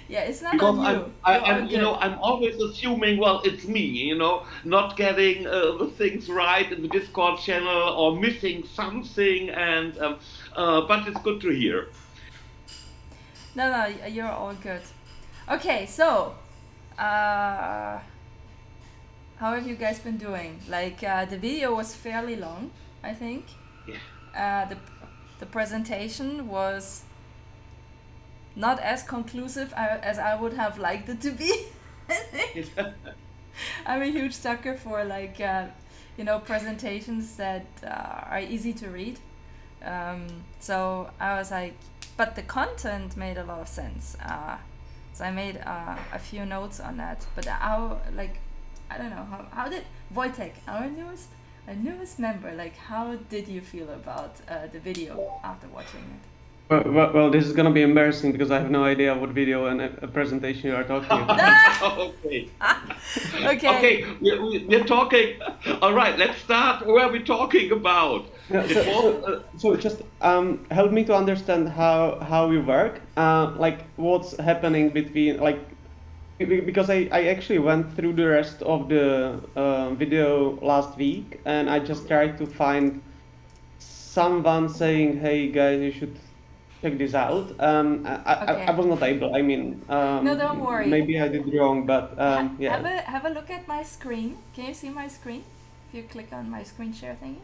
Yeah, it's not Because on I'm, you. I, You're all I'm, good. I'm always assuming, well, it's me, not getting the things right in the Discord channel or missing something, and but it's good to hear. No, no, you're all good. Okay, so uh, how have you guys been doing? Like the video was fairly long, I think. Yeah. The presentation was not as conclusive as I would have liked it to be. I think I'm a huge sucker for like presentations that are easy to read. So I was like, but the content made a lot of sense. So I made a few notes on that. But how, like, I don't know, how did Wojtek, our newest member, like, how did you feel about the video after watching it? Well, this is gonna be embarrassing because I have no idea what video and a presentation you are talking about. Okay. Okay. Okay, we're talking. All right, let's start where we're talking about. Yeah, It was. so just help me to understand how you work. Like what's happening between like because I actually went through the rest of the video last week and I just tried to find someone saying, "Hey guys, you should check this out." I Okay. was not able. I mean, No, don't worry. maybe I did wrong, but Have yeah. a look at my screen. Can you see my screen? If you click on my screen share thingy.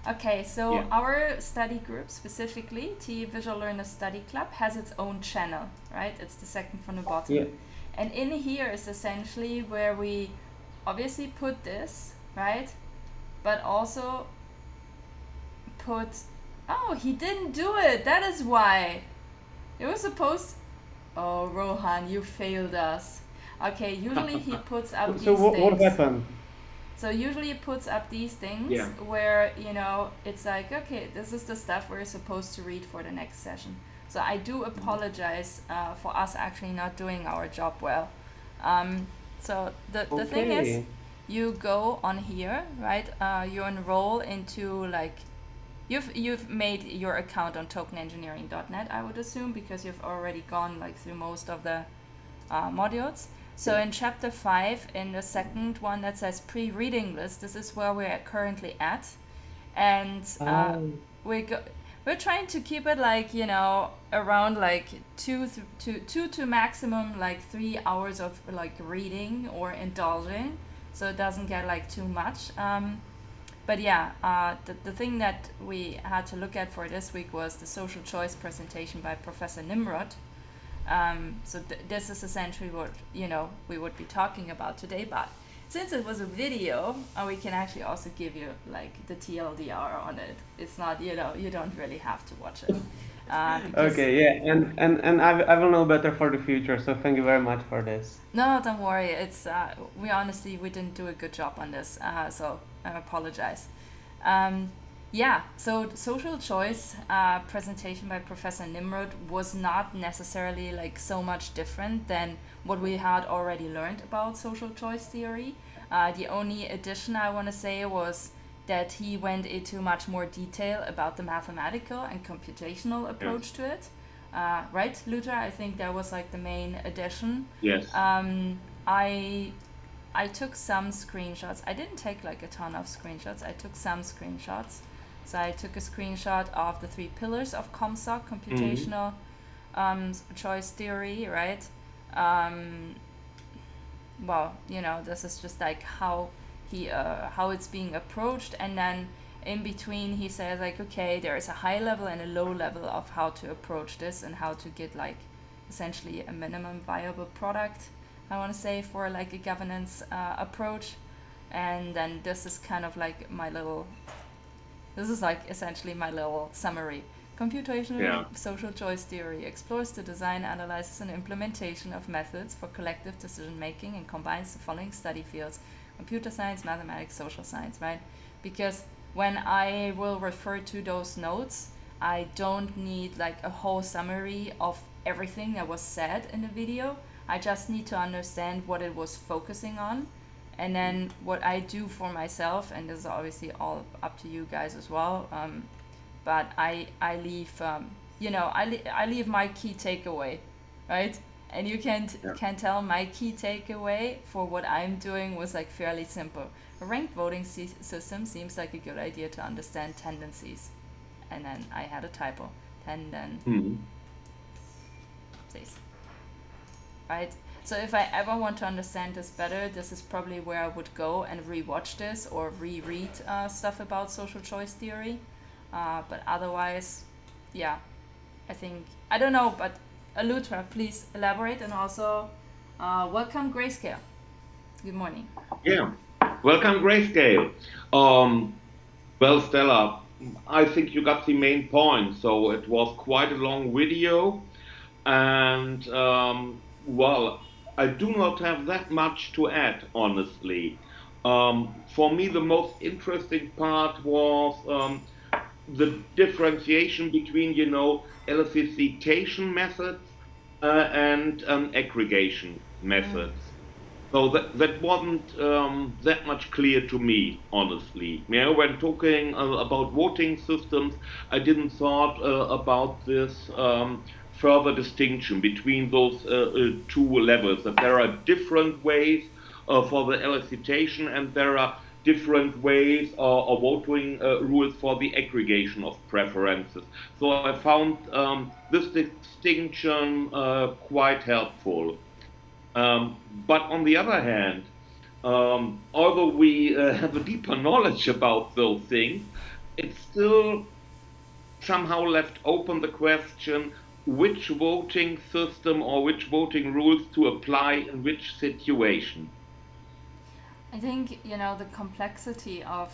Okay, so Yeah. our study group, specifically T Visual Learner Study Club, has its own channel, right? It's the second from the bottom. Yeah. And in here is essentially where we obviously put this, right? But also put. Oh, he didn't do it. That is why. It was supposed. Oh, Rohan, you failed us. Okay, usually he puts up So these what things. happened? So usually it puts up these things Yeah. where, it's like, okay, this is the stuff we're supposed to read for the next session. So I do apologize for us actually not doing our job well. So the thing is, Okay. you go on here, right? You enroll into like, you've made your account on tokenengineering.net, I would assume, because you've already gone like through most of the modules. So in chapter 5, in the second one that says pre-reading list, this is where we're currently at. And Oh. we're trying to keep it like, around like two to maximum like 3 hours of like reading or indulging. So it doesn't get like too much. But yeah, the thing that we had to look at for this week was the social choice presentation by Professor Nimrod. So this is essentially what we would be talking about today. But since it was a video, we can actually also give you like the TLDR on it. It's not you don't really have to watch it. Okay, yeah, and I will know better for the future. So thank you very much for this. No, don't worry. It's we didn't do a good job on this, so I apologize. Yeah, so social choice presentation by Professor Nimrod was not necessarily like so much different than what we had already learned about social choice theory. The only addition I want to say was that he went into much more detail about the mathematical and computational approach to it. Right, Luther? I think that was like the main addition. Yes. I took some screenshots. I didn't take like a ton of screenshots. I took some screenshots. So I took a screenshot of the 3 pillars of ComSoc, computational choice theory, right? Well, this is just like how it's being approached, and then in between he says like, okay, there is a high level and a low level of how to approach this and how to get like essentially a minimum viable product, I want to say, for like a governance approach. And then this is kind of like this is like essentially my little summary. Computational social choice theory explores the design, analysis, and implementation of methods for collective decision making and combines the following study fields: computer science, mathematics, social science, right? Because when I will refer to those notes, I don't need like a whole summary of everything that was said in the video. I just need to understand what it was focusing on. And then what I do for myself, and this is obviously all up to you guys as well, but I leave I leave my key takeaway, right? And you can tell my key takeaway for what I'm doing was like fairly simple. A ranked voting system seems like a good idea to understand tendencies. And then I had a typo. Tendencies. Right? So if I ever want to understand this better, this is probably where I would go and rewatch this or reread stuff about social choice theory. But otherwise, yeah, I think, I don't know, but Alutra, please elaborate, and also welcome Grayscale. Good morning. Yeah, welcome Grayscale. Well, Stella, I think you got the main point. So it was quite a long video, and well, I do not have that much to add, honestly. For me, the most interesting part was the differentiation between, elicitation methods and aggregation methods. So that wasn't that much clear to me, honestly. When talking about voting systems, I didn't thought about this further distinction between those two levels. That there are different ways for the elicitation, and there are different ways of voting rules for the aggregation of preferences. So I found this distinction quite helpful. But on the other hand, although we have a deeper knowledge about those things, it still somehow left open the question which voting system or which voting rules to apply in which situation. I think the complexity of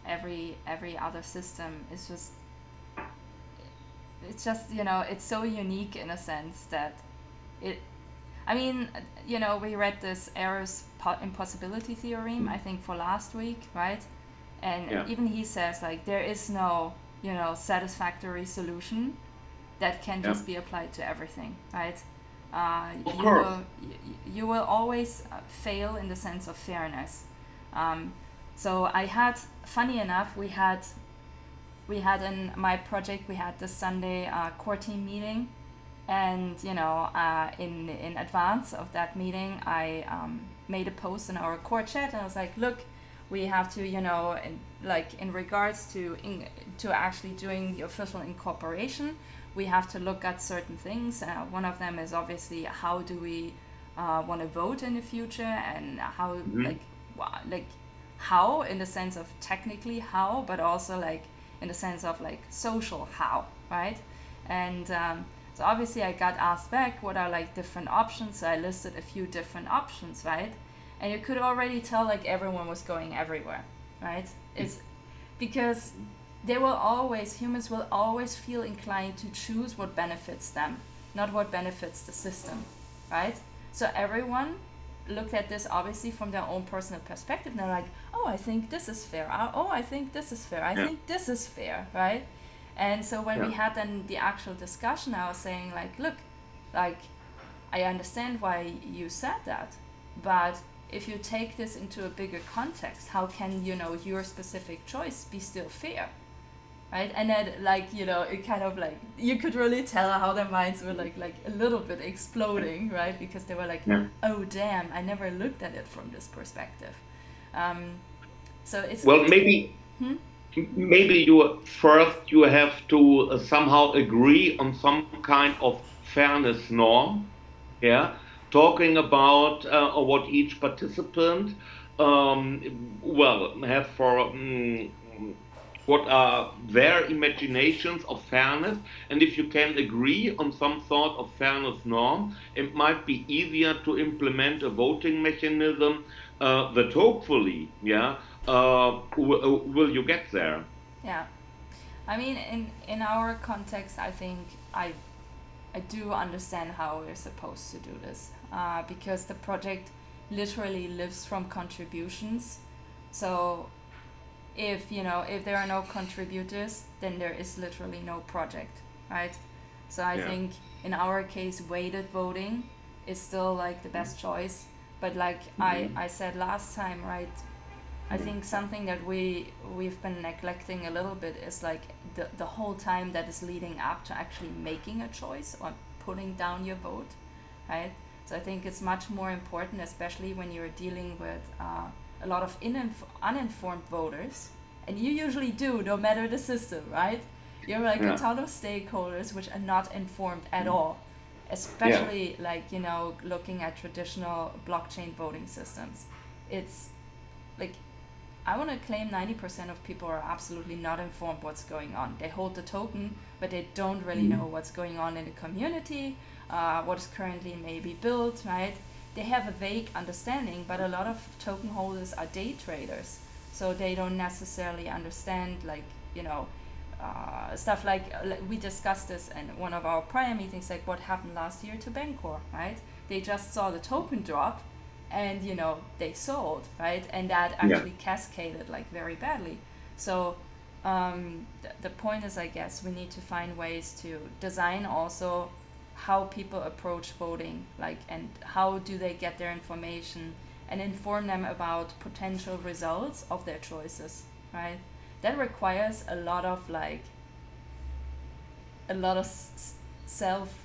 every other system is just it's so unique in a sense that it. I mean, we read this Ayres impossibility theorem, I think, for last week, right? And even he says, like, there is no, satisfactory solution that can just be applied to everything, right? Of course. You will always fail in the sense of fairness. So funny enough, we had in my project, we had this Sunday core team meeting. And in advance of that meeting, I made a post in our core chat, and I was like, look, we have to in regards to actually doing the official incorporation, we have to look at certain things. One of them is obviously how do we want to vote in the future, and how how in the sense of technically how, but also in the sense of social how, right? And so obviously I got asked back what are different options. So I listed a few different options, right? And you could already tell everyone was going everywhere, right? It's because humans will always feel inclined to choose what benefits them, not what benefits the system, right? So everyone looked at this obviously from their own personal perspective, and they're like, oh, I think this is fair. Oh, I think this is fair. I think this is fair, right? And so when we had then the actual discussion, I was saying look, I understand why you said that, but if you take this into a bigger context, how can your specific choice be still fair, right? And then it kind of you could really tell how their minds were a little bit exploding, right? Because they were oh damn, I never looked at it from this perspective. So it's maybe you have to somehow agree on some kind of fairness norm, talking about what each participant have for what are their imaginations of fairness, and if you can agree on some sort of fairness norm, it might be easier to implement a voting mechanism that hopefully, will you get there? Yeah, I mean, in our context, I think I do understand how we're supposed to do this, because the project literally lives from contributions. So if there are no contributors, then there is literally no project, right? So I think in our case, weighted voting is still the best choice. But I said last time, right? I think something that we've been neglecting a little bit is the whole time that is leading up to actually making a choice or pulling down your vote, right? So I think it's much more important, especially when you're dealing with a lot of uninformed voters, and you usually do, no matter the system, right? You're like a ton of stakeholders which are not informed at all, especially like, you know, looking at traditional blockchain voting systems. It's like, I want to claim 90% of people are absolutely not informed what's going on. They hold the token, but they don't really know what's going on in the community, what is currently maybe built, right? They have a vague understanding, but a lot of token holders are day traders, so they don't necessarily understand, like, you know, stuff like we discussed this in one of our prior meetings, like what happened last year to Bancor, right? They just saw the token drop, and, you know, they sold, right? And that actually cascaded like very badly. So the point is, I guess, we need to find ways to design also how people approach voting, like, and how do they get their information, and inform them about potential results of their choices, right? That requires a lot of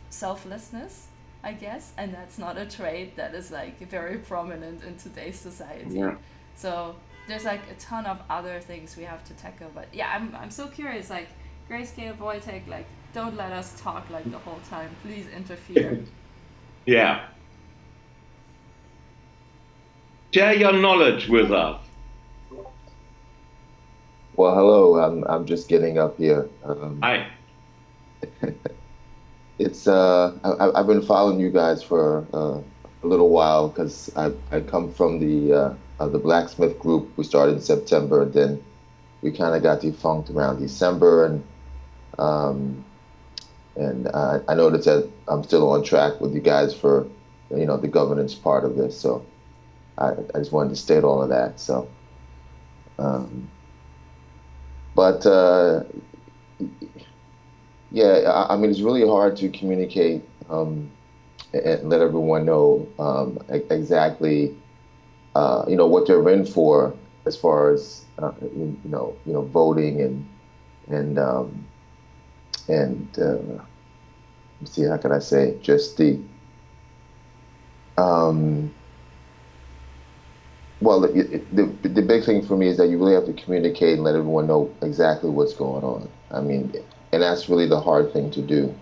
selflessness, I guess, and that's not a trait that is like very prominent in today's society. Yeah. So there's like a ton of other things we have to tackle. But yeah, I'm so curious, like, Grayscale, Wojtek, like, don't let us talk like the whole time. Please interfere. Yeah. Share your knowledge with us. Well, hello. I'm just getting up here. Hi. It's I've been following you guys for a little while because I come from the blacksmith group. We started in September, and then we kind of got defunct around December, and I noticed that I'm still on track with you guys for, you know, the governance part of this. So I just wanted to state all of that. So, but yeah, I mean, it's really hard to communicate and let everyone know exactly, you know, what they're in for as far as you know, voting and let's see, how can I say, just the well, the big thing for me is that you really have to communicate and let everyone know exactly what's going on. I mean, and that's really the hard thing to do.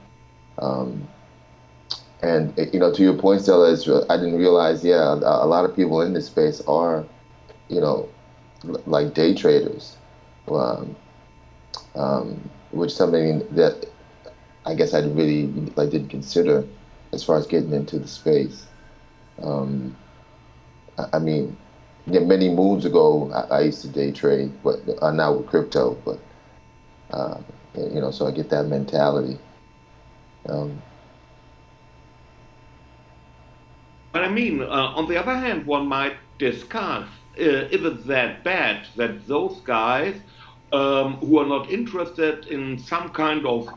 And, you know, to your point, Stella, I didn't realize, yeah, a lot of people in this space are, you know, like day traders, which is something that I guess I really didn't consider as far as getting into the space. I mean, yeah, many moons ago, I used to day trade, but now with crypto, but you know, so I get that mentality. But I mean, on the other hand, one might discuss if it's that bad that those guys who are not interested in some kind of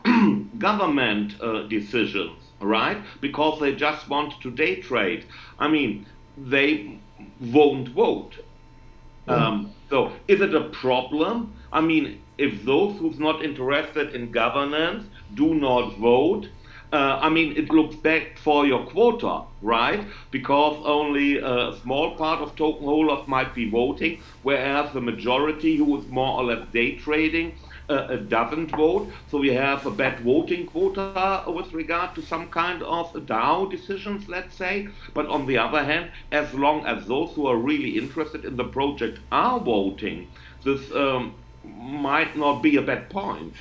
government decisions, right? Because they just want to day trade. I mean, they won't vote. So is it a problem? I mean, if those who's not interested in governance do not vote, I mean, it looks bad for your quota, right? Because only a small part of token holders might be voting, whereas the majority who is more or less day trading doesn't vote. So we have a bad voting quota with regard to some kind of DAO decisions, let's say. But on the other hand, as long as those who are really interested in the project are voting, this might not be a bad point.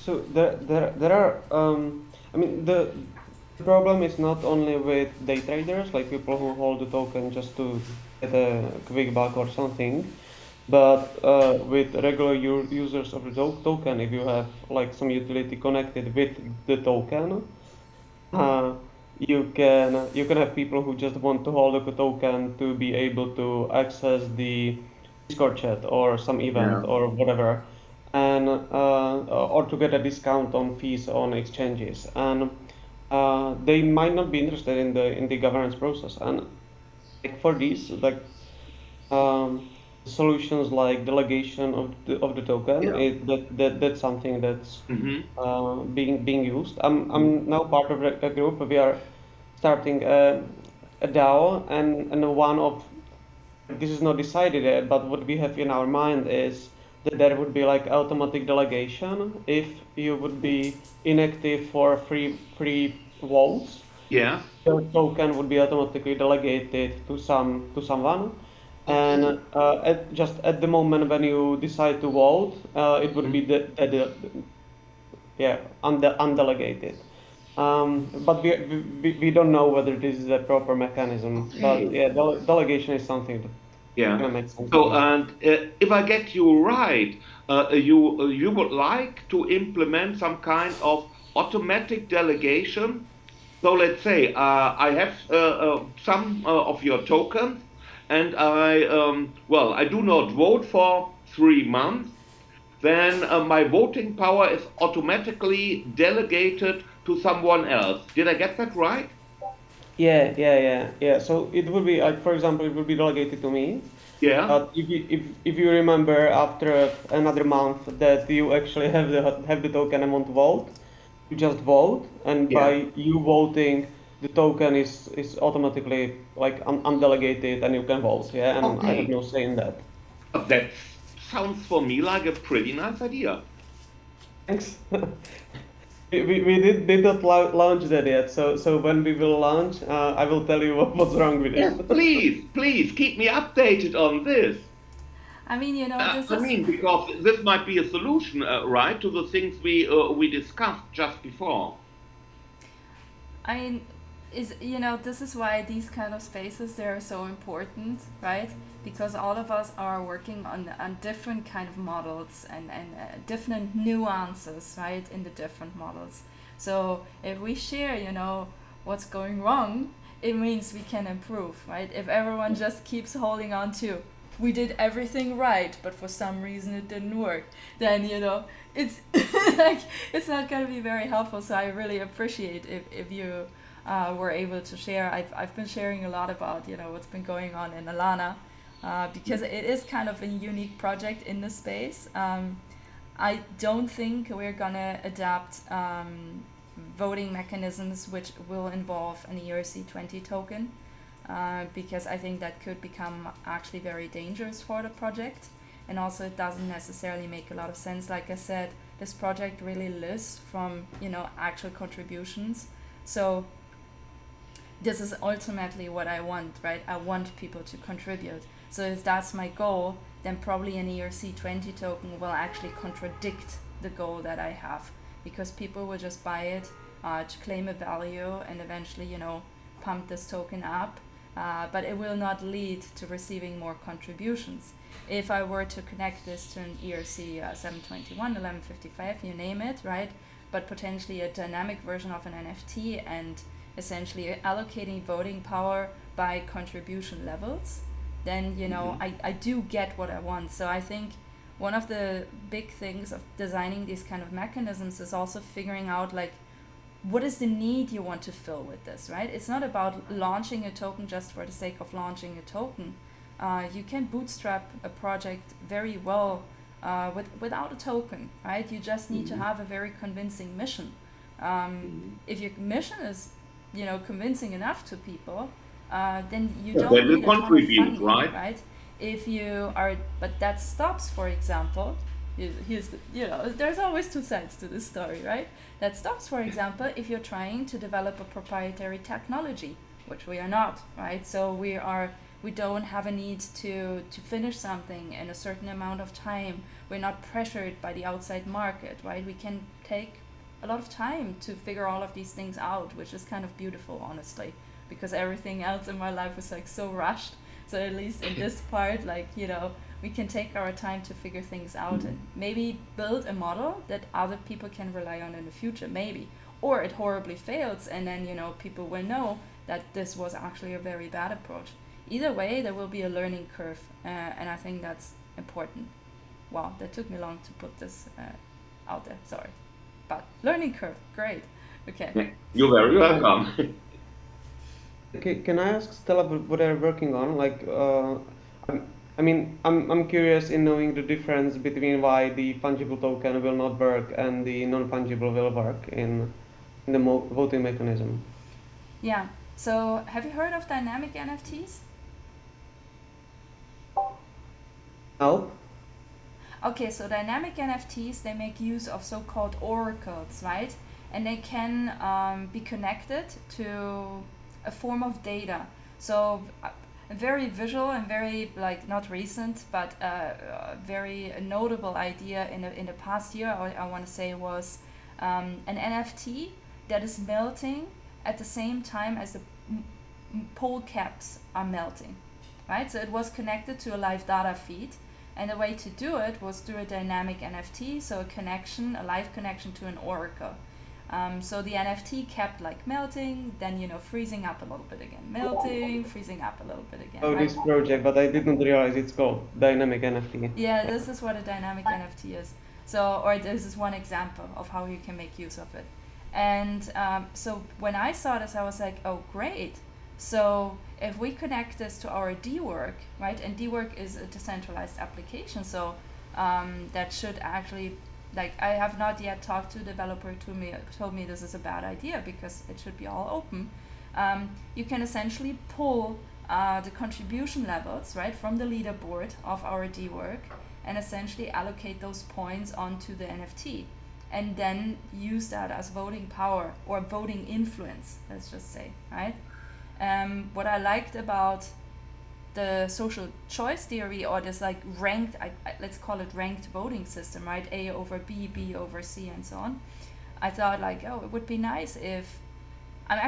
So there are I mean, the problem is not only with day traders, like people who hold the token just to get a quick buck or something, but with regular users of the token. If you have like some utility connected with the token, you can have people who just want to hold the token to be able to access the Discord chat or some event or whatever, and or to get a discount on fees on exchanges, and they might not be interested in the governance process. And like for these, like solutions like delegation of the token. Yeah. That's something that's Hmm. being used. I'm now part of a group. We are starting a DAO, and one of this is not decided yet, but what we have in our mind is that there would be like automatic delegation if you would be inactive for three votes. Yeah. Your token would be automatically delegated to someone, and Okay. just at the moment when you decide to vote, it would be Mhm. yeah, undelegated. But we don't know whether this is a proper mechanism. But Okay. yeah, delegation is something that Yeah. kind of makes sense to So, me. and if I get you right, you would like to implement some kind of automatic delegation. So let's say I have some of your tokens, and I do not vote for 3 months. Then my voting power is automatically delegated to someone else. Did I get that right? Yeah. So it would be like, for example, it would be delegated to me. Yeah. But if you remember after another month that you actually have the token and want to vote, you just vote, and Yeah. by you voting, the token is automatically like undelegated, and you can vote. Yeah, and I have Okay. no say in that. That sounds for me like a pretty nice idea. Thanks. We did not launch that yet. So when we will launch, I will tell you what's wrong with Yes, it. please keep me updated on this. I mean, this I is, mean, because this might be a solution, right, to the things we discussed just before. I mean, this is why these kind of spaces, they're so important, right? Because all of us are working on different kind of models and different nuances, right, in the different models. So if we share, what's going wrong, it means we can improve, right? If everyone just keeps holding on to, we did everything right, but for some reason it didn't work, then it's like it's not going to be very helpful. So I really appreciate if you were able to share. I've been sharing a lot about what's been going on in Alana, because it is kind of a unique project in the space. I don't think we're gonna adapt voting mechanisms which will involve an ERC20 token, because I think that could become actually very dangerous for the project. And also, it doesn't necessarily make a lot of sense. Like I said, this project really lives from actual contributions. So this is ultimately what I want, right? I want people to contribute. So if that's my goal, then probably an ERC20 token will actually contradict the goal that I have, because people will just buy it to claim a value and eventually, pump this token up. But it will not lead to receiving more contributions. If I were to connect this to an ERC 721, 1155, you name it, right? But potentially a dynamic version of an NFT, and essentially allocating voting power by contribution levels, then I do get what I want. So I think one of the big things of designing these kind of mechanisms is also figuring out, like, what is the need you want to fill with this, right? It's not about launching a token just for the sake of launching a token. You can bootstrap a project very well without a token, right? You just need to have a very convincing mission. If your mission is convincing enough to people, then you Yeah, don't they will need a ton of contribute, funding, right? right? If you are, but that stops, for example, there's always two sides to this story, right? That stops, for example, if you're trying to develop a proprietary technology, which we are not, right? So we don't have a need to finish something in a certain amount of time. We're not pressured by the outside market, right? We can take a lot of time to figure all of these things out, which is kind of beautiful, honestly, because everything else in my life was like so rushed. So at least in this part, like, we can take our time to figure things out and maybe build a model that other people can rely on in the future, maybe. Or it horribly fails, and then, people will know that this was actually a very bad approach. Either way, there will be a learning curve, and I think that's important. Wow, that took me long to put this out there, sorry. But learning curve, great. Okay. Yeah, you're very welcome. Okay, can I ask Stella what they're working on? Like, I mean, I'm curious in knowing the difference between why the fungible token will not work and the non-fungible will work in the voting mechanism. Yeah. So have you heard of dynamic NFTs? No? Okay, so dynamic NFTs, they make use of so-called oracles, right? And they can be connected to a form of data. So a very visual and very, like, not recent, but very notable idea in the past year, I want to say, was an NFT that is melting at the same time as the pole caps are melting, right? So it was connected to a live data feed. And the way to do it was through a dynamic NFT, so a live connection to an oracle. So the NFT kept like melting, then freezing up a little bit again, melting, freezing up a little bit again. Oh, right? this project, but I didn't realize it's called dynamic NFT. Yeah, this is what a dynamic NFT is. So, or this is one example of how you can make use of it. And so when I saw this, I was like, oh, great. So if we connect this to our D-Work, right, and D-Work is a decentralized application, so that should actually, like, I have not yet talked to a developer who told me this is a bad idea because it should be all open. You can essentially pull the contribution levels, right, from the leaderboard of our D-Work and essentially allocate those points onto the NFT and then use that as voting power or voting influence, let's just say, right? What I liked about the social choice theory, or this like ranked, let's call it ranked voting system, right? A over B, B over C, and so on. I thought like, oh, it would be nice if, I'm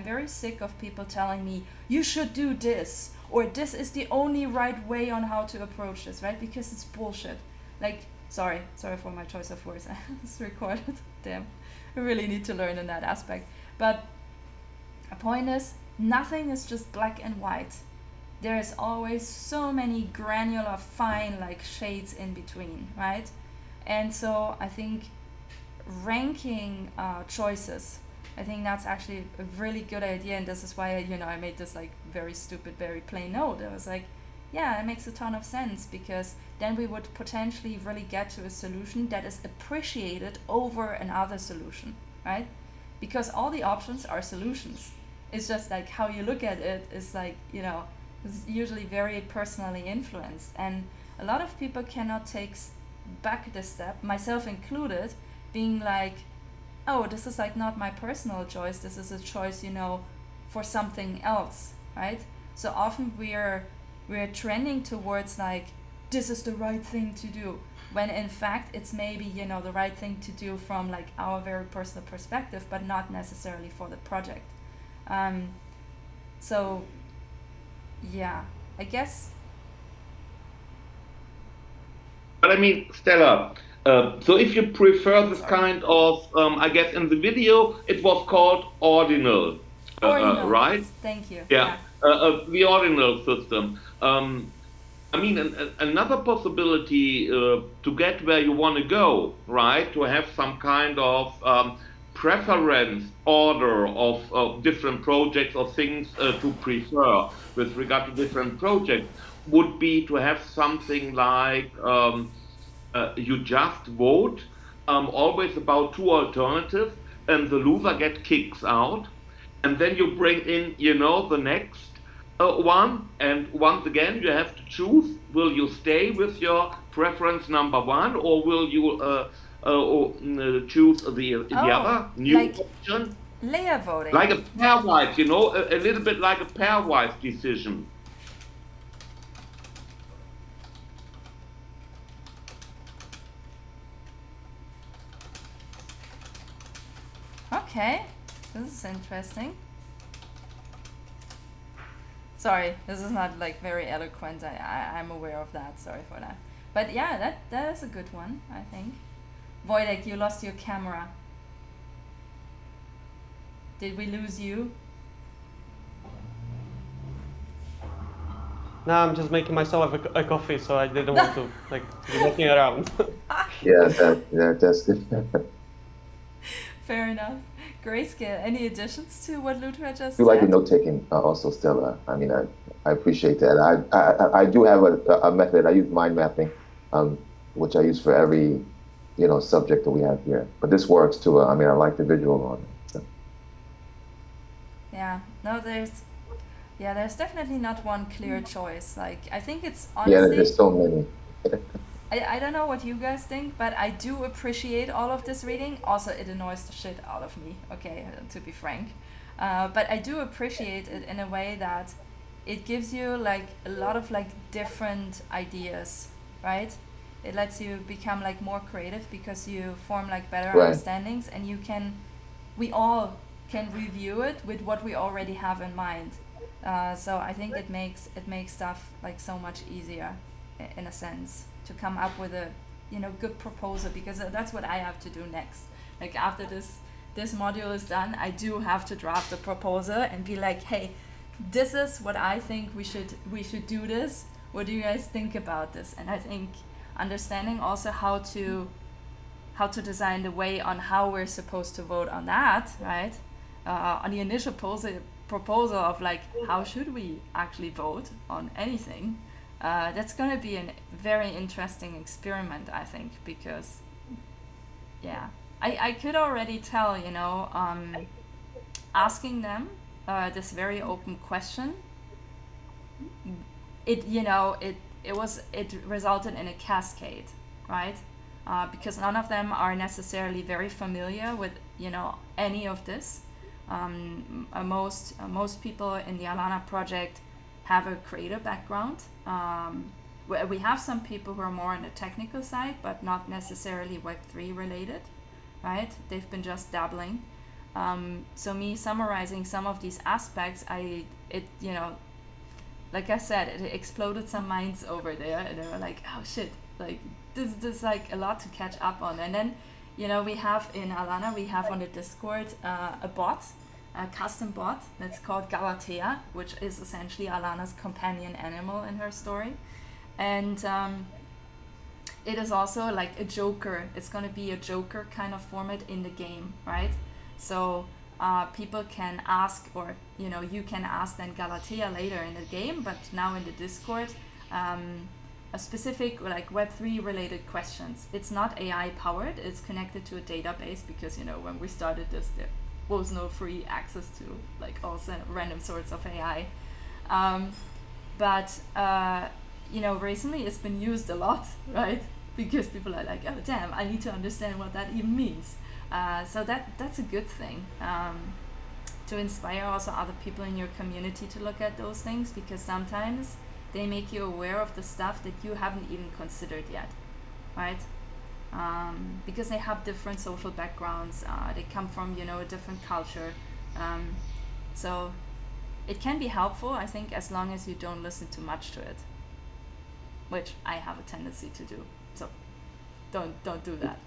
very sick of people telling me, you should do this, or this is the only right way on how to approach this, right? Because it's bullshit. Like, sorry for my choice of words. It's recorded. Damn, I really need to learn in that aspect. But the point is, nothing is just black and white. There is always so many granular, fine, like shades in between, right? And so I think ranking choices, I think that's actually a really good idea. And this is why I made this like very stupid, very plain note. I was like, yeah, it makes a ton of sense, because then we would potentially really get to a solution that is appreciated over another solution, right? Because all the options are solutions. It's just like how you look at it is like, it's usually very personally influenced. And a lot of people cannot take back this step, myself included, being like, oh, this is like not my personal choice, this is a choice, for something else, right? So often we're trending towards like, this is the right thing to do, when in fact it's maybe, the right thing to do from like our very personal perspective, but not necessarily for the project. So yeah, I guess. But I mean, Stella, so if you prefer this kind of, I guess in the video it was called ordinal, right? Thank you. Yeah, the ordinal system. I mean, another possibility to get where you want to go, right? To have some kind of preference order of different projects or things to prefer with regard to different projects would be to have something like you just vote always about two alternatives, and the loser gets kicks out, and then you bring in the next one, and once again you have to choose: will you stay with your preference number one, or will you choose the other new option? Layer voting, like a pairwise, a little bit like a pairwise decision. Okay, this is interesting. Sorry, this is not like very eloquent. I'm aware of that. Sorry for that. But yeah, that is a good one, I think. Wojtek, you lost your camera. Did we lose you? No, I'm just making myself a coffee, so I didn't want to like be walking around. Yeah, that's good. Fair enough. Grayscale, any additions to what Ludwig just You like the said? note taking also, Stella. I mean, I appreciate that. I do have a method. I use mind mapping, which I use for every, subject that we have here. But this works too. I mean, I like the visual on it. So. Yeah, no, there's definitely not one clear choice. Like, I think it's Yeah, honestly, there's so many. I don't know what you guys think, but I do appreciate all of this reading. Also, it annoys the shit out of me, okay, to be frank. But I do appreciate it in a way that it gives you like a lot of like different ideas, right? It lets you become like more creative because you form like better Right. understandings, and we all can review it with what we already have in mind. So I think it makes stuff like so much easier, in a sense, to come up with a good proposal, because that's what I have to do next. Like after this module is done, I do have to draft a proposal and be like, hey, this is what I think we should do this. What do you guys think about this? And I think understanding also how to design the way on how we're supposed to vote on that, right? On the initial proposal of like how should we actually vote on anything. That's going to be a very interesting experiment, I think, because, yeah, I could already tell, asking them this very open question, it resulted in a cascade, right? Because none of them are necessarily very familiar with, any of this. Most people in the Alana project have a creator background. We have some people who are more on the technical side, but not necessarily Web3 related, right? They've been just dabbling. So me summarizing some of these aspects, like I said, it exploded some minds over there, and they were like, oh shit, like this is like a lot to catch up on. And then, we have in Alana, we have on the Discord a custom bot that's called Galatea, which is essentially Alana's companion animal in her story. And it is also like a joker. It's going to be a joker kind of format in the game, right? So people can ask, or you can ask then Galatea later in the game, but now in the Discord, a specific like Web3 related questions. It's not AI powered. It's connected to a database because when we started this, there was no free access to like all random sorts of AI. But recently it's been used a lot, right? Because people are like, oh damn, I need to understand what that even means. So that's a good thing, to inspire also other people in your community to look at those things, because sometimes they make you aware of the stuff that you haven't even considered yet, right? Because they have different social backgrounds, they come from a different culture, so it can be helpful, I think, as long as you don't listen too much to it, which I have a tendency to do. So don't do that.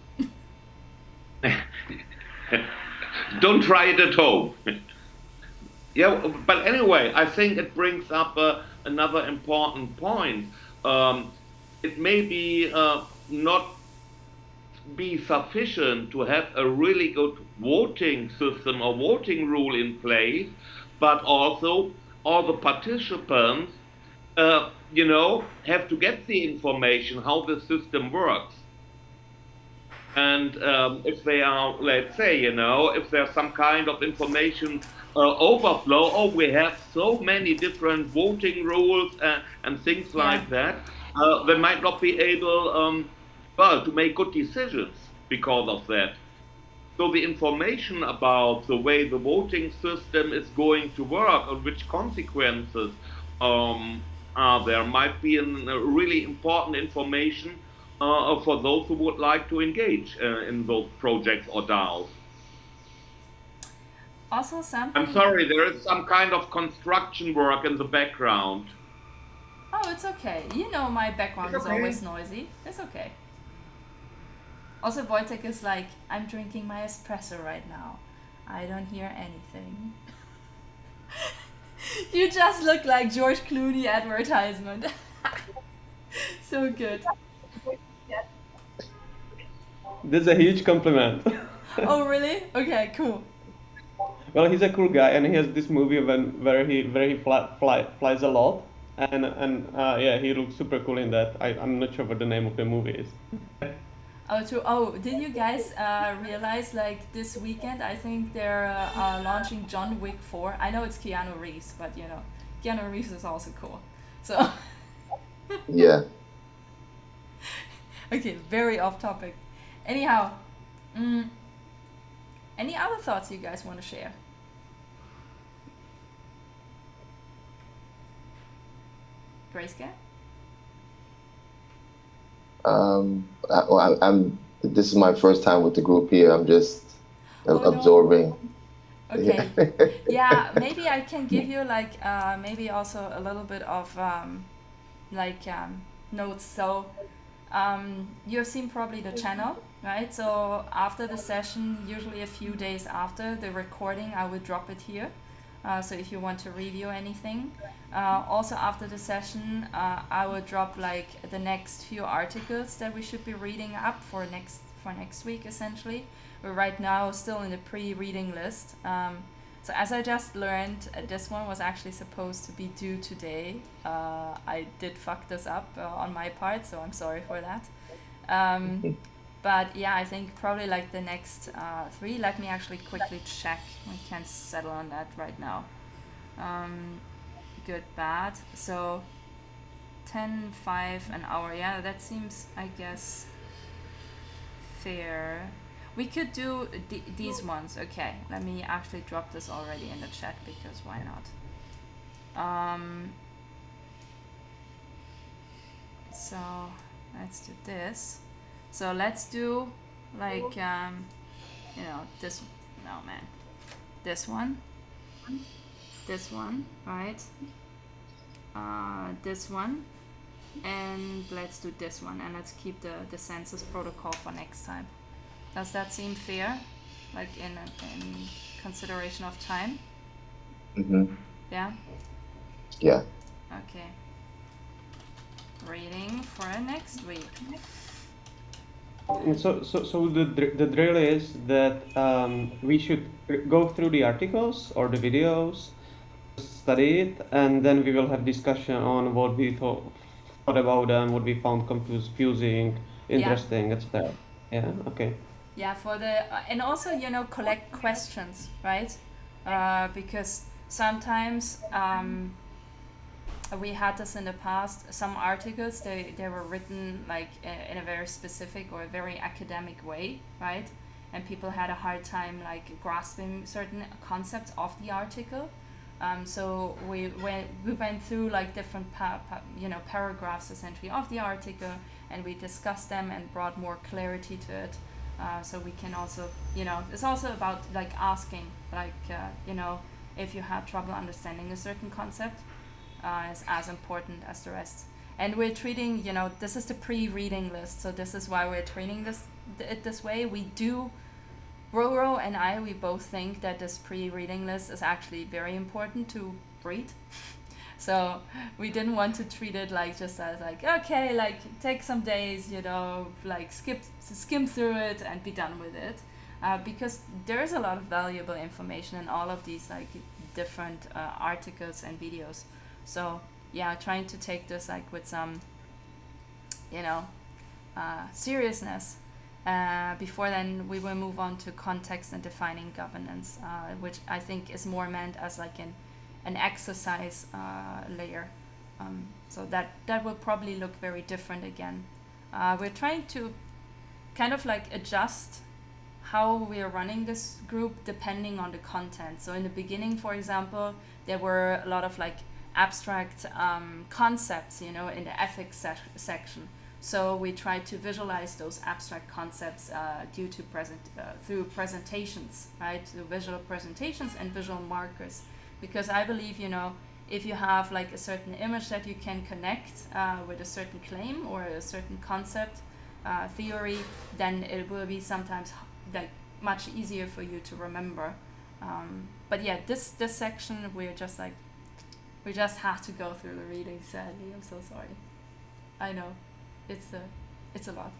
Don't try it at home. Yeah, but anyway, I think it brings up another important point. It may be not be sufficient to have a really good voting system or voting rule in place, but also all the participants, have to get the information how the system works. And if they are, let's say, if there's some kind of information overflow, we have so many different voting rules and things like that, they might not be able, to make good decisions because of that. So the information about the way the voting system is going to work and which consequences are there might be a really important information for those who would like to engage in those projects or DAOs. Also something... I'm sorry, there is some kind of construction work in the background. Oh, it's okay. My background is always noisy. It's okay. Also, Wojtek is like, I'm drinking my espresso right now. I don't hear anything. You just look like George Clooney advertisement. So good. This is a huge compliment. Oh, really? Okay, cool. Well, he's a cool guy, and he has this movie where he flies a lot, and yeah, he looks super cool in that. I'm not sure what the name of the movie is. Oh, true. Oh, did you guys realize like this weekend? I think they're launching John Wick 4. I know it's Keanu Reeves, but you know, Keanu Reeves is also cool. So, Yeah. okay, very off topic. Anyhow, mm, any other thoughts you guys want to share? Grayscale? I'm. This is my first time with the group here. I'm just Oh absorbing. no. Okay. Yeah, maybe I can give you like maybe also a little bit of like notes. So you've seen probably the channel, right? So after the session, usually a few days after the recording, I will drop it here. So if you want to review anything, also after the session, I will drop like the next few articles that we should be reading up for next week. Essentially, we're right now still in the pre-reading list. So as I just learned, this one was actually supposed to be due today. I did fuck this up on my part, so I'm sorry for that. But yeah, I think probably like the next three. Let me actually quickly check. We can settle on that right now. Good, bad. So 10, 5 an hour. Yeah, that seems, I guess, fair. We could do these ones. Okay, let me actually drop this already in the chat because why not? So let's do this. So let's do like you know, this. No man, this one, right? This one, and let's do this one, and let's keep the census protocol for next time. Does that seem fair? Like in consideration of time? Hmm. Yeah. Yeah. Okay. Reading for next week. And so the drill is that we should go through the articles or the videos, study it, and then we will have discussion on what we thought about them, what we found confusing, interesting, etc. Yeah. Okay. Yeah, for the and also you know collect questions, right? Because sometimes we had this in the past. Some articles they were written like in a very specific or a very academic way, right? And people had a hard time like grasping certain concepts of the article. So we went through like different paragraphs essentially of the article, and we discussed them and brought more clarity to it. So we can also, you know, it's also about like asking, like, you know, if you have trouble understanding a certain concept, is as important as the rest. And we're treating, you know, this is the pre-reading list, so this is why we're treating it this way. We do, Roro and I, we both think that this pre-reading list is actually very important to read. So we didn't want to treat it like just as like, okay, like take some days, you know, like skim through it and be done with it, because there is a lot of valuable information in all of these like different articles and videos. So yeah, trying to take this like with some, you know, seriousness. Before then, we will move on to context and defining governance, which I think is more meant as like an exercise layer. So that will probably look very different again. We're trying to kind of like adjust how we are running this group depending on the content. So in the beginning, for example, there were a lot of like abstract concepts, you know, in the ethics section. So we tried to visualize those abstract concepts through presentations, right? Through visual presentations and visual markers. Because I believe, you know, if you have like a certain image that you can connect with a certain claim or a certain concept, theory, then it will be sometimes like much easier for you to remember. But yeah, this section we just have to go through the reading. Sadly, I'm so sorry. I know, it's a lot.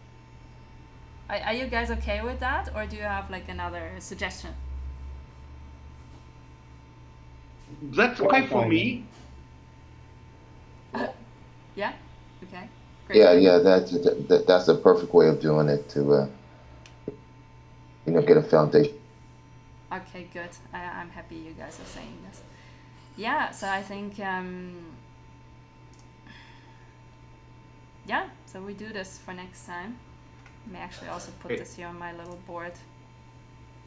Are you guys okay with that, or do you have like another suggestion? that's okay for me. Yeah. Okay. Great. Yeah, that's a perfect way of doing it to get a foundation. Okay, good. I'm happy you guys are saying this. Yeah, so I think, yeah, so we do this for next time. I may actually also put this here on my little board.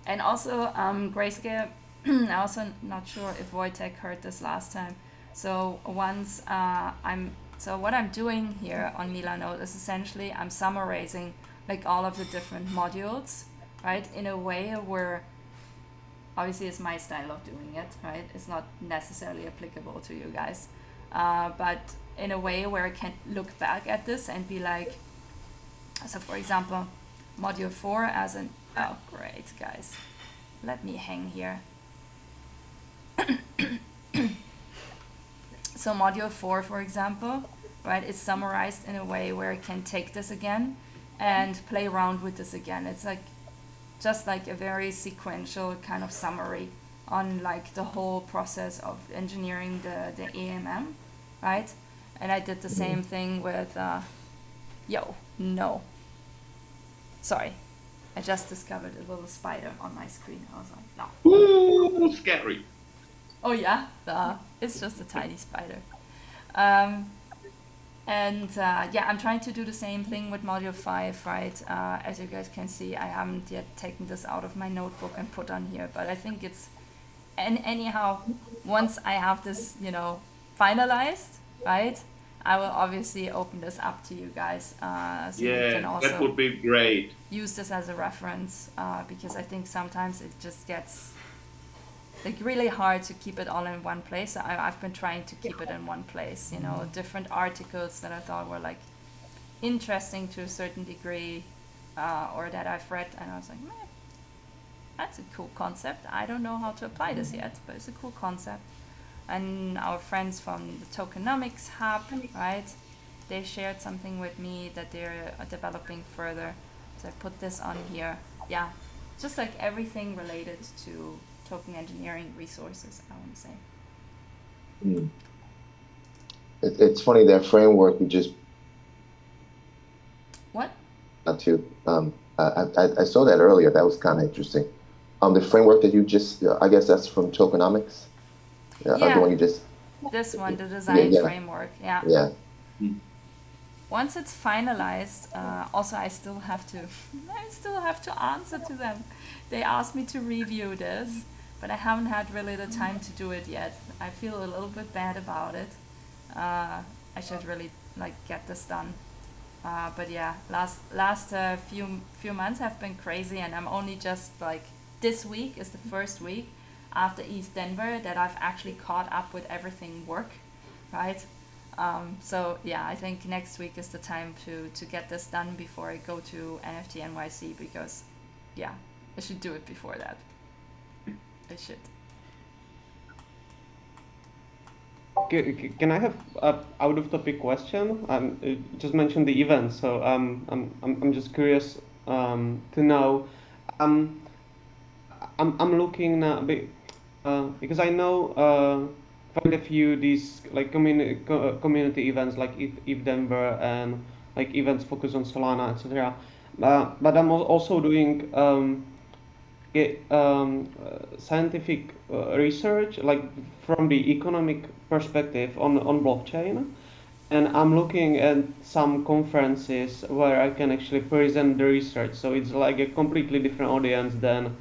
And also, Grayscale, I'm also not sure if Wojtek heard this last time. So once so what I'm doing here on Milano is essentially I'm summarizing like all of the different modules, right, in a way where obviously it's my style of doing it, right? It's not necessarily applicable to you guys, but in a way where I can look back at this and be like, so for example, module 4 as an, oh great guys, let me hang here. So module 4, for example, right, is summarized in a way where I can take this again and play around with this again. It's like just like a very sequential kind of summary on like the whole process of engineering the AMM, right? And I did the same thing with, sorry, I just discovered a little spider on my screen. I was like, no. Ooh, scary. Oh yeah, it's just a tiny spider. Yeah, I'm trying to do the same thing with module 5, right? As you guys can see, I haven't yet taken this out of my notebook and put on here, but I think it's, and anyhow, once I have this, finalized, right, I will obviously open this up to you guys, so you can also that would be great. use this as a reference, because I think sometimes it just gets like really hard to keep it all in one place. So I've been trying to keep it in one place, different articles that I thought were like interesting to a certain degree, or that I've read, and I was like, man, that's a cool concept. I don't know how to apply this yet, but it's a cool concept. And our friends from the Tokenomics Hub, right? They shared something with me that they're developing further. So I put this on here. Yeah, just like everything related to token engineering resources, I want to say. It's funny, that framework you just... What? Not to. I saw that earlier. That was kind of interesting. The framework that you just, I guess that's from Tokenomics? Yeah. The one you just... This one, the design framework. Yeah. Yeah. Once it's finalized, also I still have to answer to them. They asked me to review this, but I haven't had really the time to do it yet. I feel a little bit bad about it. I should really get this done. But yeah, last few months have been crazy, and I'm only just this week is the first week after East Denver that I've actually caught up with everything work, right? So yeah, I think next week is the time to get this done before I go to NFT NYC, because yeah, I should do it before that. I should. Can I have a out of topic question? You just mentioned the event, so I'm just curious to know. I'm looking now because I know quite a few these community events like if Denver and events focused on Solana, etc. But I'm also doing scientific research from the economic perspective on blockchain, and I'm looking at some conferences where I can actually present the research, so it's like a completely different audience than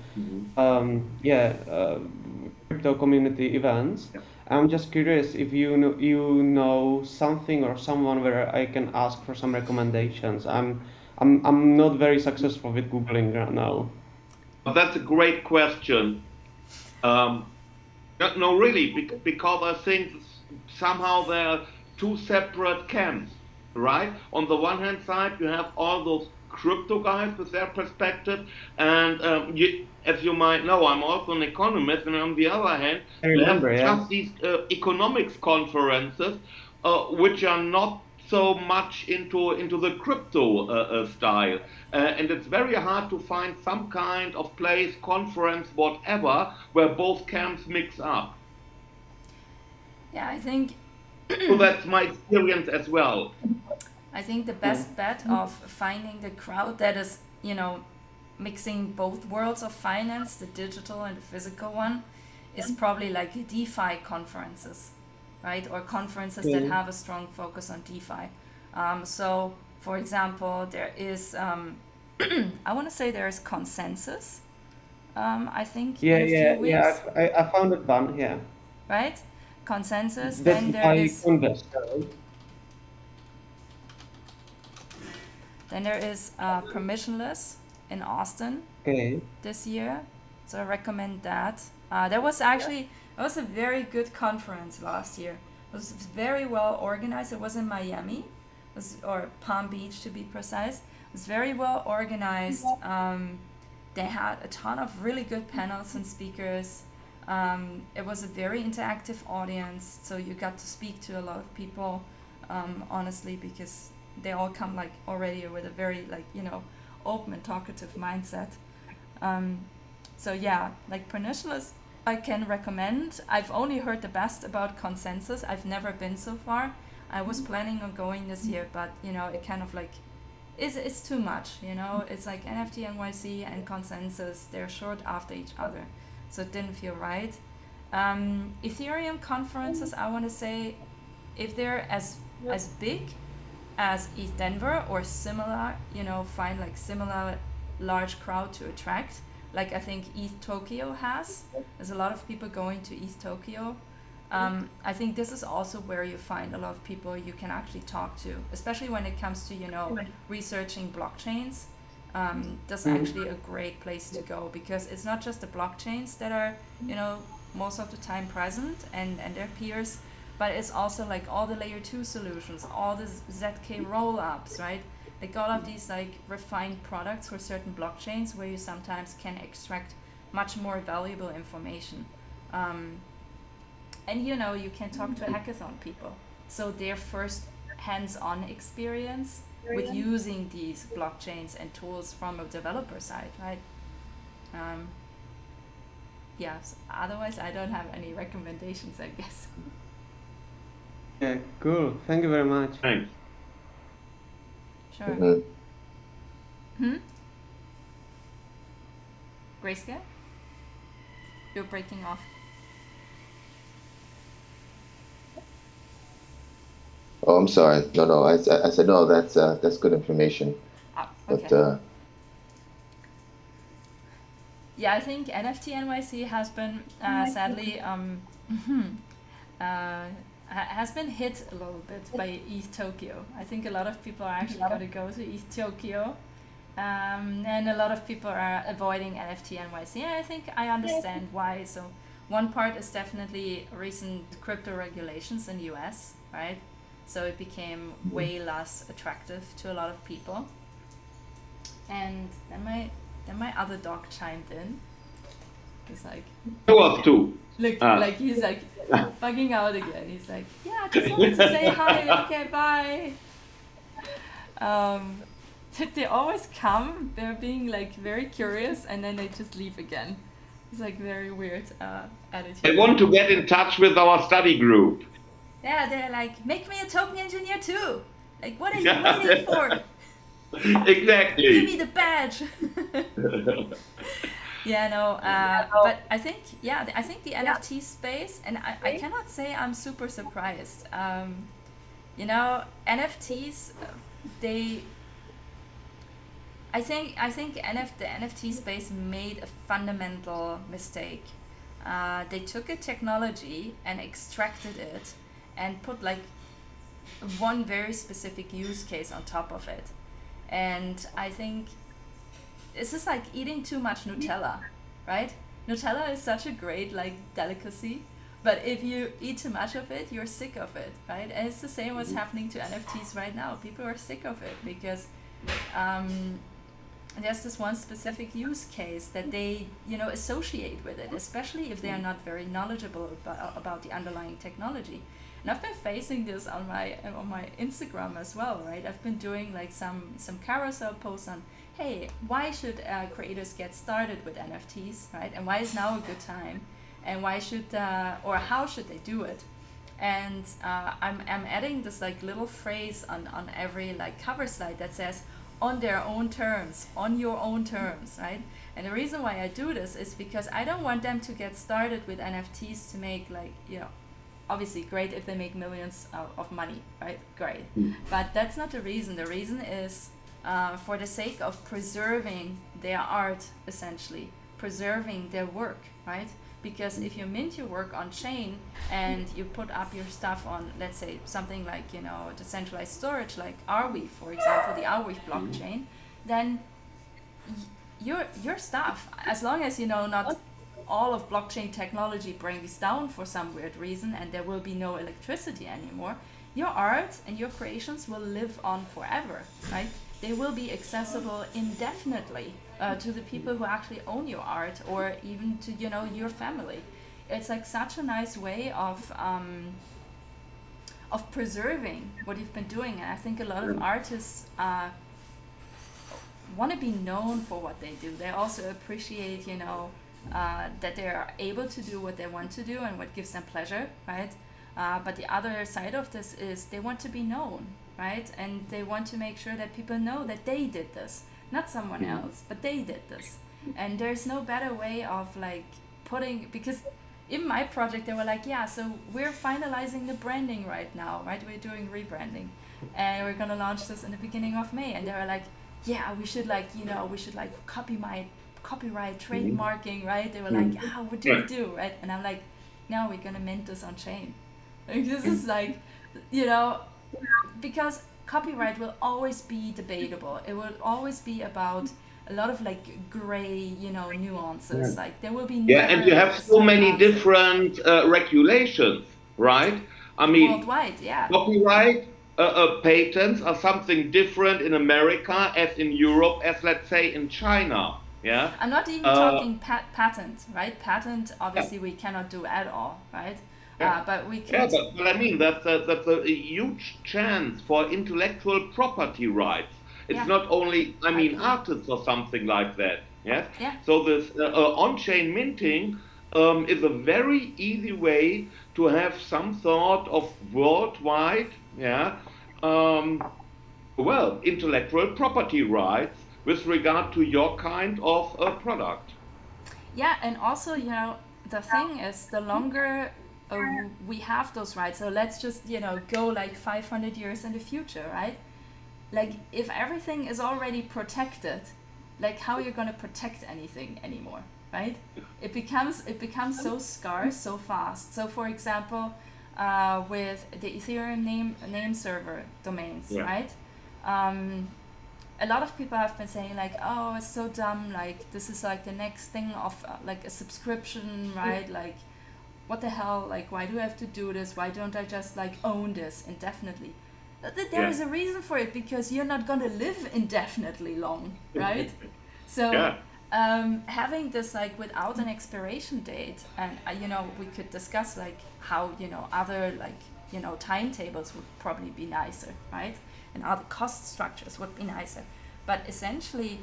crypto community events. Yeah. I'm just curious if you know something or someone where I can ask for some recommendations. I'm not very successful with Googling right now. That's a great question. No, really, because I think somehow there are two separate camps, right? On the one hand side, you have all those crypto guys with their perspective, and as you might know, I'm also an economist, and on the other hand, you have just these economics conferences, which are not so much into the crypto style, and it's very hard to find some kind of place, conference, whatever, where both camps mix up. Yeah, I think So that's my experience as well. I think the best bet of finding the crowd that is, mixing both worlds of finance, the digital and the physical one, is probably like DeFi conferences, right? Or conferences that have a strong focus on DeFi. So, for example, there is, I want to say there is Consensus, I think, in a few weeks, I found it one. Yeah, right? Consensus, that's then there by is. investor. Right? Then there is Permissionless in Austin Okay. this year, so I recommend that. That was actually a very good conference last year. It was very well organized. It was in Miami, or Palm Beach to be precise. It was very well organized. They had a ton of really good panels and speakers. It was a very interactive audience, so you got to speak to a lot of people, honestly, because they all come like already with a very open and talkative mindset. So yeah, like Permissionless, I can recommend. I've only heard the best about Consensus. I've never been so far. I was planning on going this year, but it kind of like it's too much. It's like NFT NYC and Consensus. They're short after each other, so it didn't feel right. Ethereum conferences, I want to say, if they're as big as East Denver or similar, find like similar large crowd to attract. Like I think East Tokyo has. There's a lot of people going to East Tokyo. I think this is also where you find a lot of people you can actually talk to, especially when it comes to researching blockchains. That's actually a great place to go, because it's not just the blockchains that are most of the time present and their peers, but it's also like all the layer 2 solutions, all the ZK roll-ups, right? Like all of these like refined products for certain blockchains where you sometimes can extract much more valuable information. And you can talk to hackathon people. So their first hands-on experience with using these blockchains and tools from a developer side, right? Yes, otherwise I don't have any recommendations, I guess. Yeah, cool. Thank you very much. Thanks. Sure. Mm-hmm. Grayscale? You're breaking off. Oh, I'm sorry. No. I said no. That's good information. Okay. But yeah, I think NFT NYC has been sadly has been hit a little bit by East Tokyo. I think a lot of people are actually going to go to East Tokyo, and a lot of people are avoiding NFT NYC. And I think I understand why. So one part is definitely recent crypto regulations in the US, right? So it became way less attractive to a lot of people. And then my other dog chimed in. He's like, There was two. look, like he's like bugging out again. He's like, yeah, just wanted to say hi. Okay, bye. They always come. They're being like very curious, and then they just leave again. It's like very weird attitude. I want to get in touch with our study group. Yeah, they're like, make me a token engineer too. Like, what are you waiting for? Exactly. Give me the badge. Yeah, no, but I think the NFT space, and I cannot say I'm super surprised. NFTs, I think the NFT space made a fundamental mistake. They took a technology and extracted it and put like one very specific use case on top of it. And I think this is like eating too much Nutella, right? Nutella is such a great like delicacy, but if you eat too much of it, you're sick of it, right? And it's the same what's happening to NFTs right now. People are sick of it because there's this one specific use case that they associate with it, especially if they are not very knowledgeable about the underlying technology. And I've been facing this on my Instagram as well, right? I've been doing like some carousel posts on, hey, why should creators get started with NFTs, right? And why is now a good time? And why should or how should they do it? And I'm adding this like little phrase on every like cover slide that says on their own terms, on your own terms, right? And the reason why I do this is because I don't want them to get started with NFTs to make like, you know, obviously great if they make millions of money, right? Great. But that's not the reason. The reason is for the sake of preserving their art, essentially, preserving their work, right? Because if you mint your work on chain and you put up your stuff on, let's say, something like, you know, decentralized storage, like Arweave, for example, the Arweave blockchain, then your stuff, as long as, you know, not all of blockchain technology breaks down for some weird reason and there will be no electricity anymore, your art and your creations will live on forever, right? They will be accessible indefinitely to the people who actually own your art, or even to, you know, your family. It's like such a nice way of preserving what you've been doing, and I think a lot of artists want to be known for what they do. They also appreciate, you know, that they are able to do what they want to do and what gives them pleasure, right? But the other side of this is they want to be known, right? And they want to make sure that people know that they did this, not someone else, but they did this. And there's no better way of like putting, because in my project they were like, yeah, so we're finalizing the branding right now, right? We're doing rebranding and we're gonna launch this in the beginning of May. And they were like, yeah, we should like, you know, we should like copyright trademarking, right? They were like, what do we do, right? And I'm like, no, we're gonna mint this on chain. Like, this is like, you know, because copyright will always be debatable. It will always be about a lot of like gray, you know, nuances. Like there will be and you have so many different regulations, right? I mean, worldwide, copyright patents are something different in America as in Europe, as let's say in China. Yeah. I'm not even talking patent, right? Patent, obviously, we cannot do at all, right? But we can. Yeah, but I mean that's a huge chance for intellectual property rights. It's not only, I mean, artists or something like that. Yes. Yeah. So this on-chain minting is a very easy way to have some sort of worldwide, intellectual property rights with regard to your kind of product. Yeah, and also, you know, the thing is, the longer we have those rights, so let's just, you know, go like 500 years in the future, right? Like, if everything is already protected, like, how are you going to protect anything anymore, right? It becomes so scarce so fast. So, for example, with the Ethereum name server domains, right? A lot of people have been saying like, oh, it's so dumb, like this is like the next thing of like a subscription, right? Like, what the hell, like why do I have to do this? Why don't I just like own this indefinitely? There is a reason for it, because you're not going to live indefinitely long, right? So having this like without an expiration date, and you know, we could discuss like how, you know, other like, you know, timetables would probably be nicer, right? And other cost structures would be nicer. But essentially,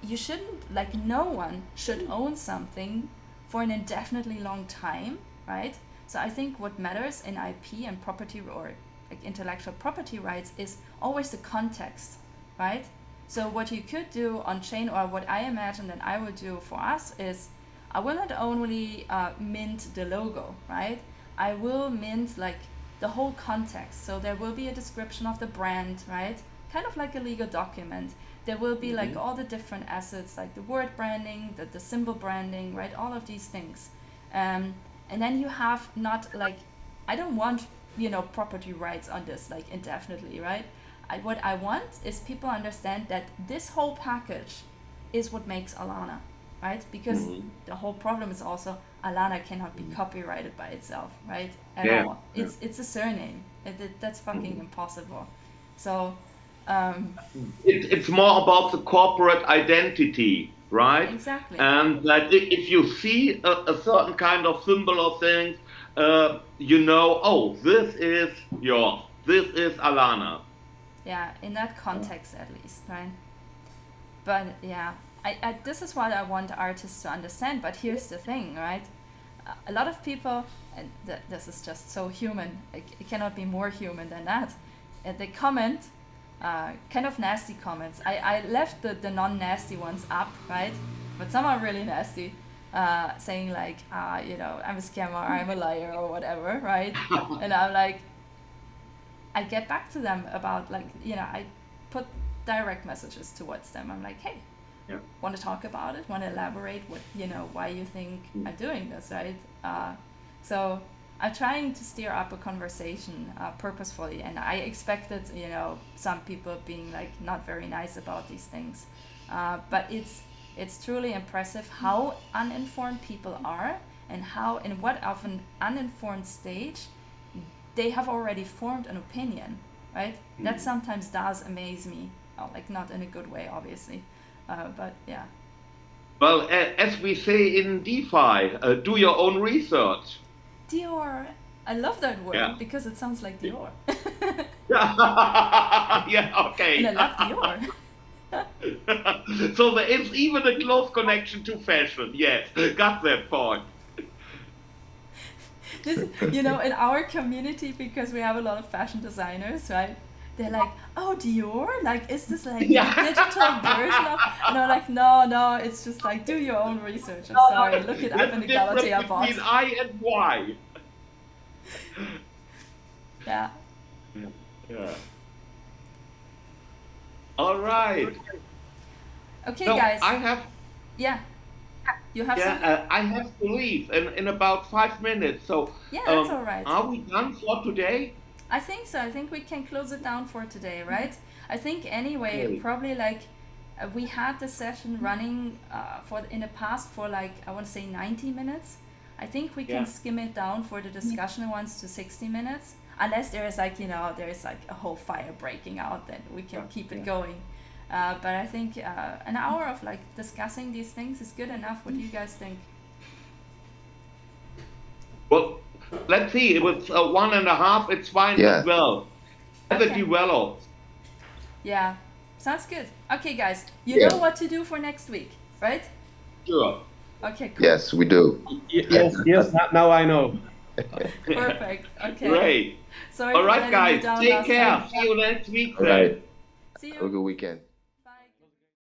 you shouldn't, like, no one should own something for an indefinitely long time, right? So I think what matters in IP and property, or like intellectual property rights, is always the context, right? So what you could do on chain, or what I imagine that I would do for us, is I will not only mint the logo, right? I will mint like the whole context. So there will be a description of the brand, right? Kind of like a legal document. There will be like all the different assets, like the word branding, the symbol branding, right? All of these things. And then you have not like, I don't want, you know, property rights on this like indefinitely, right? What I want is people understand that this whole package is what makes Alana, right? Because the whole problem is also Alana cannot be copyrighted by itself, right? At all. It's a surname. That's fucking impossible. So it's more about the corporate identity, right? Exactly. And that if you see a certain kind of symbol or things, you know, oh, this is yours. This is Alana. Yeah, in that context at least, right? But yeah, I this is what I want artists to understand. But here's the thing, right? a lot of people, and this is just so human, it cannot be more human than that, and they comment kind of nasty comments. I left the non-nasty ones up, right? But some are really nasty, saying like, you know, I'm a scammer, I'm a liar, or whatever, right? And I'm like, I get back to them about, like, you know, I put direct messages towards them. I'm like, hey, want to talk about it? Want to elaborate what, you know, why you think I'm doing this, right? So I'm trying to steer up a conversation purposefully, and I expected, you know, some people being like not very nice about these things, but it's truly impressive how uninformed people are, and how in what of an uninformed stage they have already formed an opinion, right? That sometimes does amaze me, like not in a good way, obviously, but yeah. Well, as we say in DeFi, do your own research. Dior, I love that word, Yeah. because it sounds like Dior. Yeah, okay. And I love Dior. So there is even a close connection to fashion. Yes, got that point. This, you know, in our community, because we have a lot of fashion designers, right? They're like, oh, Dior? Like, is this like Yeah. a digital version of? And I'm like, no, it's just like, do your own research. I'm sorry, look it up That's in the the difference Galatea box. between I and Y. Yeah. Yeah. All right. Okay, So guys. I have Yeah. You have something? I have to leave in about 5 minutes. So Yeah, that's all right. are we done for today? I think so. I think we can close it down for today, right? I think anyway, Okay. probably like we had the session running for in the past for like, I want to say 90 minutes. I think we can Yeah. skim it down for the discussion ones to 60 minutes, unless there is like, you know, there is like a whole fire breaking out, then we can keep it going. But I think an hour of like discussing these things is good enough. What do you guys think? Well, let's see. If it's 1.5, it's fine Yeah. as well. As it Okay. develops. Yeah, sounds good. Okay, guys, you Yeah. know what to do for next week, right? Sure. Okay, cool. Yes, we do. Yes, now I know. Perfect. Okay. Great. Sorry All for right, letting you guys. down Take last care. time. See you next week. All then. right. See Have a you. good weekend.